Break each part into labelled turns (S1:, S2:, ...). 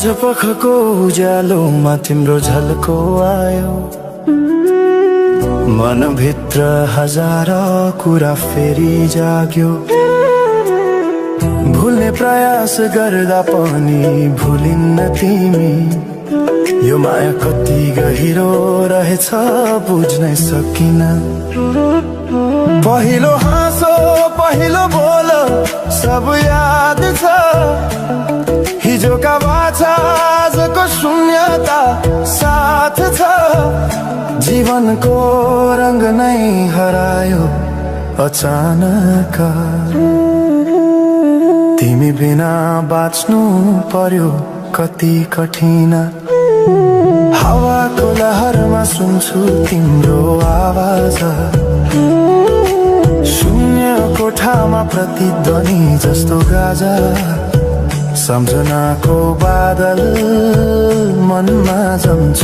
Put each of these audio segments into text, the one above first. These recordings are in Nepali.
S1: साँझ पखको उज्यालोमा तिम्रो झल्को आयो, मनभित्र हजार कुरा फेरि जाग्यो। भुल्ने प्रयास गर्दा पनि भुलिन्न तिमी, यो माया कति गहिरो रहेछ बुझ्नै सकिन। पहिलो हाँसो पहिलो बोल सब याद छ, हिजोका बाछा आजको शून्यता साथ छ। जीवनको रंग नै हरायो अचानक, तिमी बिना बाँच्नु पर्यो कति कठिन। हावाको लहरमा सुन्छु तिम्रो आवाज, शून्य कोठामा प्रतिध्वनि जस्तो गाजा। सम्झनाको बादल मनमा जम्छ,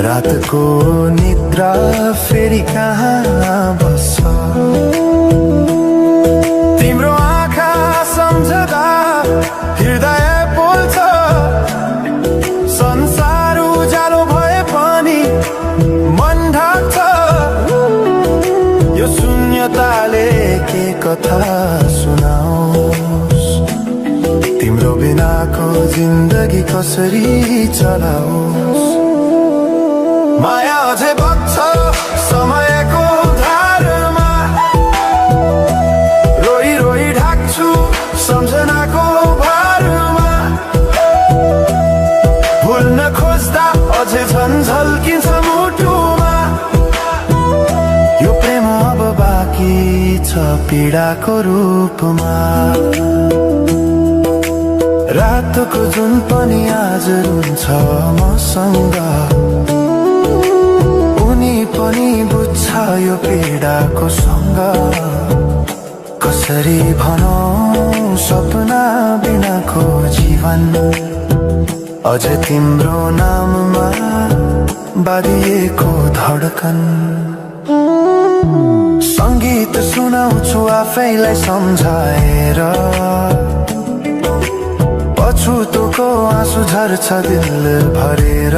S1: रातको निद्रा फेरि कहाँ बस्छ। तिम्रो आँखा सम्झदा हृदय बोल्छ, संसार उज्यालो भए पनि मन ढाक्छ। यो शून्यताले के कथा सुनाओस्, तिम्रो बिनाको जिन्दगी कसरी चलाओस्। माया अझै बग्छ समयको धारमा, रोई रोई ढाक्छु सम्झनाको भारमा। भुल्न खोज्दा अझै झन् झल्किन्छ मुटुमा, यो प्रेम अब बाँकी छ पीडाको रूपमा। रातको जुन पनि आज रुन्छ मसँग, उनी पनि बुझ्छ यो पीडाको सँग। कसरी भनौं सपना बिनाको जीवन, अझ तिम्रो नाममा बाँधिएको धडकन। संगीत सुनाउँछु आफैलाई सम्झाएर, पछुतोको आँसु झर्छ दिल भरेर।